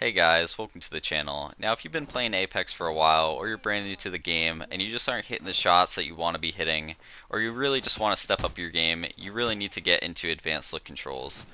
Hey guys, welcome to the channel. Now if you've been playing Apex for a while, or you're brand new to the game, and you just aren't hitting the shots that you want to be hitting, or you really just want to step up your game, you really need to get into advanced look controls.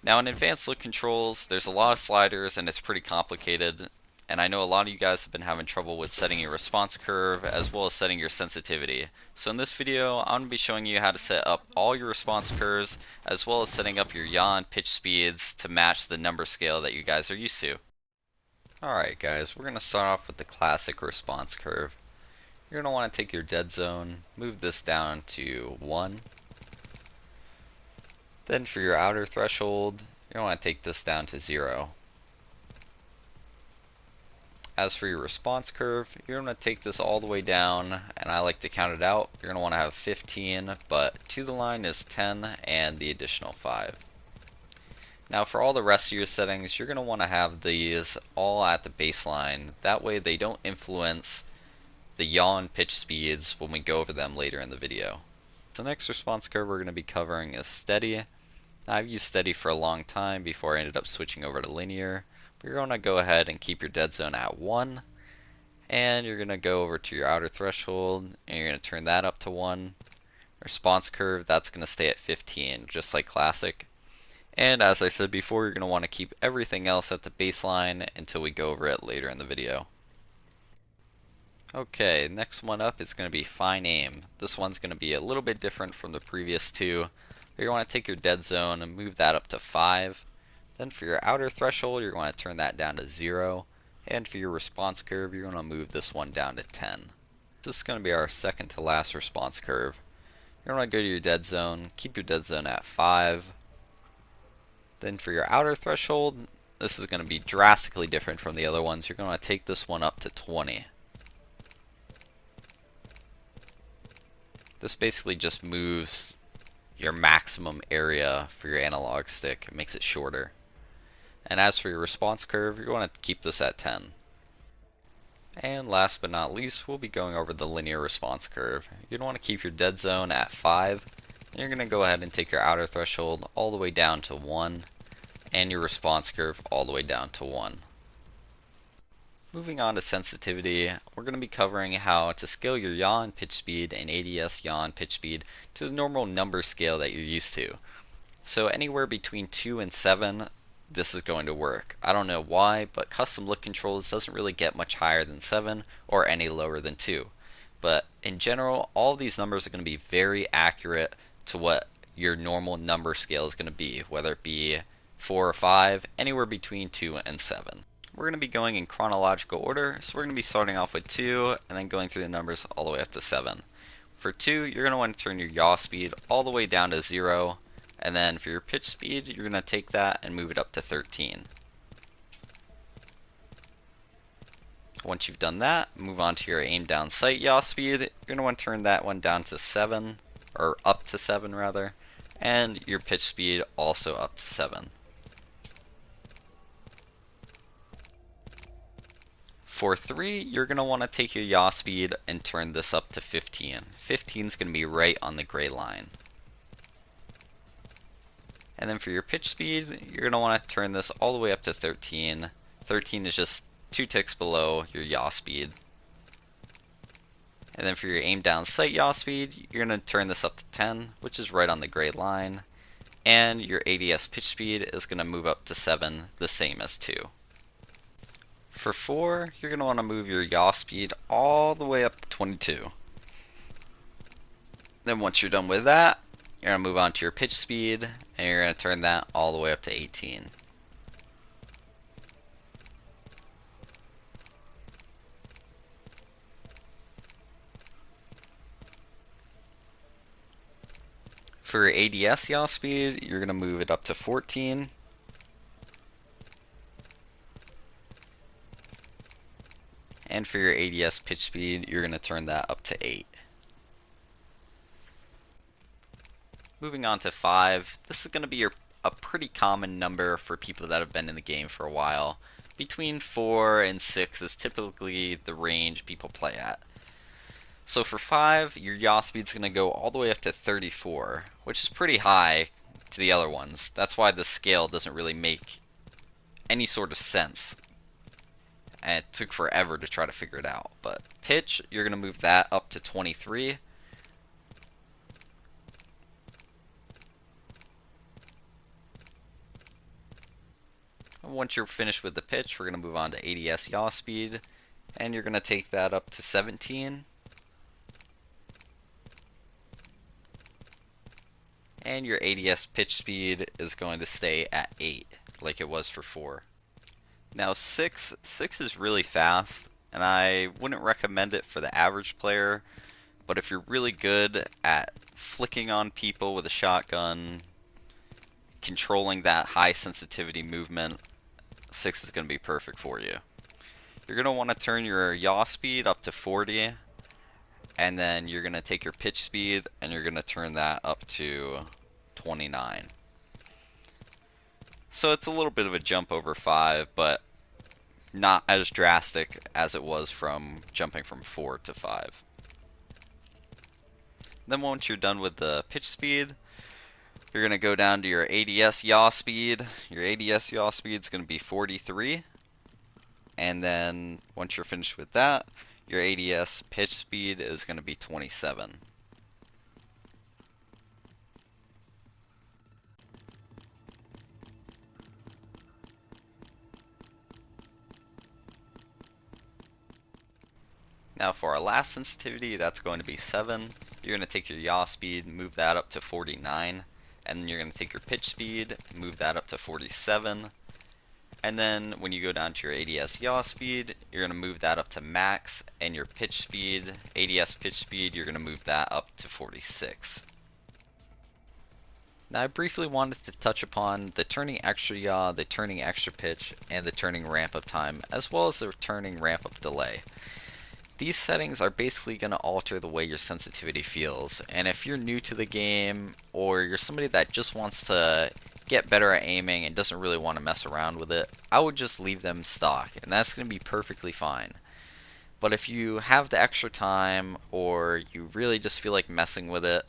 Now in advanced look controls, there's a lot of sliders and it's pretty complicated, and I know a lot of you guys have been having trouble with setting your response curve as well as setting your sensitivity. So in this video, I'm going to be showing you how to set up all your response curves as well as setting up your yaw and pitch speeds to match the number scale that you guys are used to. Alright guys, we're going to start off with the classic response curve. You're going to want to take your dead zone, move this down to 1. Then for your outer threshold, you're going to want to take this down to 0. As for your response curve, you're going to take this all the way down, and I like to count it out. You're going to want to have 15, but to the line is 10 and the additional 5. Now for all the rest of your settings, you're going to want to have these all at the baseline. That way they don't influence the yaw and pitch speeds when we go over them later in the video. The next response curve we're going to be covering is steady. Now, I've used steady for a long time before I ended up switching over to linear. But you're going to go ahead and keep your dead zone at 1. And you're going to go over to your outer threshold and you're going to turn that up to 1. Response curve, that's going to stay at 15, just like classic. And as I said before, you're going to want to keep everything else at the baseline until we go over it later in the video. Okay, next one up is going to be fine aim. This one's going to be a little bit different from the previous two. You're going to take your dead zone and move that up to 5. Then for your outer threshold, you're going to turn that down to 0. And for your response curve, you're going to move this one down to 10. This is going to be our second to last response curve. You're going to go to your dead zone, keep your dead zone at 5. Then for your outer threshold, this is going to be drastically different from the other ones. You're going to take this one up to 20. This basically just moves your maximum area for your analog stick. It makes it shorter. And as for your response curve, you're going to keep this at 10. And last but not least, we'll be going over the linear response curve. You're going to want to keep your dead zone at 5. And you're going to go ahead and take your outer threshold all the way down to 1. And your response curve all the way down to 1. Moving on to sensitivity, we're going to be covering how to scale your yaw and pitch speed and ADS yaw and pitch speed to the normal number scale that you're used to. So anywhere between 2 and 7, this is going to work. I don't know why, but custom look controls doesn't really get much higher than 7 or any lower than 2. But in general, all of these numbers are going to be very accurate to what your normal number scale is going to be, whether it be 4 or 5, anywhere between 2 and 7. We're going to be going in chronological order, so we're going to be starting off with 2 and then going through the numbers all the way up to 7. For 2, you're going to want to turn your yaw speed all the way down to 0, and then for your pitch speed, you're going to take that and move it up to 13. Once you've done that, move on to your aim down sight yaw speed. You're going to want to turn that one down to 7, or up to 7 rather, and your pitch speed also up to 7. For 3, you're going to want to take your yaw speed and turn this up to 15. 15 is going to be right on the gray line. And then for your pitch speed, you're going to want to turn this all the way up to 13. 13 is just 2 ticks below your yaw speed. And then for your aim down sight yaw speed, you're going to turn this up to 10, which is right on the gray line. And your ADS pitch speed is going to move up to 7, the same as 2. For 4, you're going to want to move your yaw speed all the way up to 22. Then once you're done with that, you're going to move on to your pitch speed, and you're going to turn that all the way up to 18. For your ADS yaw speed, you're going to move it up to 14. And for your ADS pitch speed, you're going to turn that up to 8. Moving on to 5, this is going to be a pretty common number for people that have been in the game for a while. Between 4 and 6 is typically the range people play at. So for 5, your yaw speed's going to go all the way up to 34, which is pretty high to the other ones. That's why the scale doesn't really make any sort of sense. And it took forever to try to figure it out. But pitch, you're going to move that up to 23. And once you're finished with the pitch, we're going to move on to ADS yaw speed. And you're going to take that up to 17. And your ADS pitch speed is going to stay at 8, like it was for 4. Now 6 is really fast, and I wouldn't recommend it for the average player, but if you're really good at flicking on people with a shotgun, controlling that high sensitivity movement, 6 is going to be perfect for you. You're going to want to turn your yaw speed up to 40, and then you're going to take your pitch speed and you're going to turn that up to 29. So it's a little bit of a jump over 5, but not as drastic as it was from jumping from 4 to 5. Then once you're done with the pitch speed, you're going to go down to your ADS yaw speed. Your ADS yaw speed is going to be 43. And then once you're finished with that, your ADS pitch speed is going to be 27. Now for our last sensitivity, that's going to be 7. You're going to take your yaw speed, move that up to 49. And then you're going to take your pitch speed, move that up to 47. And then when you go down to your ADS yaw speed, you're going to move that up to max. And your pitch speed, ADS pitch speed, you're going to move that up to 46. Now I briefly wanted to touch upon the turning extra yaw, the turning extra pitch, and the turning ramp up time, as well as the turning ramp up delay. These settings are basically going to alter the way your sensitivity feels, and if you're new to the game or you're somebody that just wants to get better at aiming and doesn't really want to mess around with it, I would just leave them stock, and that's going to be perfectly fine. But if you have the extra time or you really just feel like messing with it,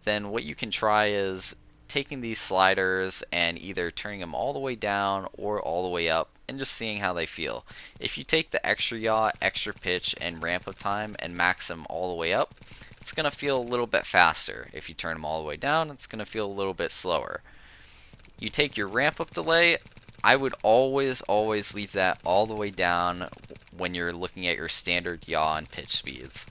then what you can try is taking these sliders and either turning them all the way down or all the way up and just seeing how they feel. If you take the extra yaw, extra pitch, and ramp up time and max them all the way up, it's going to feel a little bit faster. If you turn them all the way down, it's going to feel a little bit slower. You take your ramp up delay, I would always leave that all the way down when you're looking at your standard yaw and pitch speeds.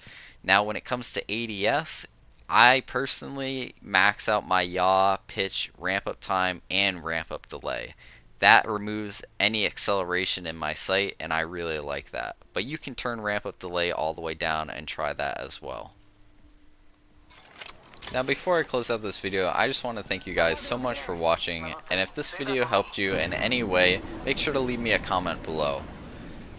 Now when it comes to ADS, I personally max out my yaw, pitch, ramp up time, and ramp up delay. That removes any acceleration in my sight, and I really like that. But you can turn ramp up delay all the way down and try that as well. Now before I close out this video, I just want to thank you guys so much for watching, and if this video helped you in any way, make sure to leave me a comment below.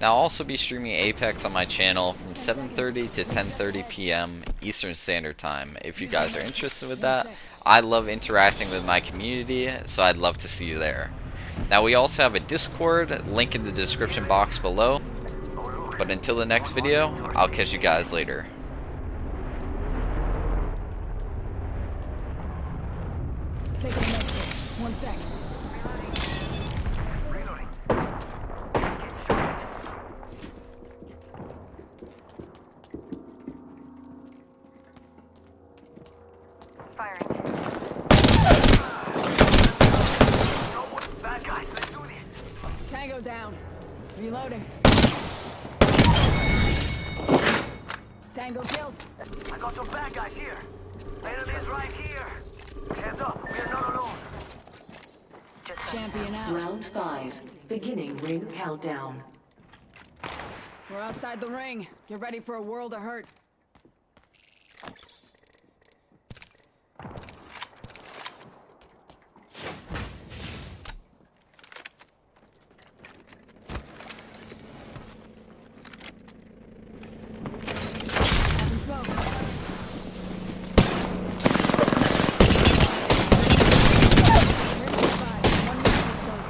Now I'll also be streaming Apex on my channel from 7:30 to 10:30 p.m. Eastern Standard Time. If you guys are interested with that, I love interacting with my community, so I'd love to see you there. Now we also have a Discord, link in the description box below. But until the next video, I'll catch you guys later. Take a minute. 1 sec. Firing. Bad guys, let's do this. Tango down. Reloading. Tango killed. I got some bad guys here. Enemies right here. Hands up, we are not alone. Just Champion out. Round 5, beginning ring countdown. We're outside the ring. Get ready for a world of hurt. Having smoke. Ring survived. 1 minute to close.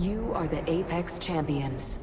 You are the Apex Champions.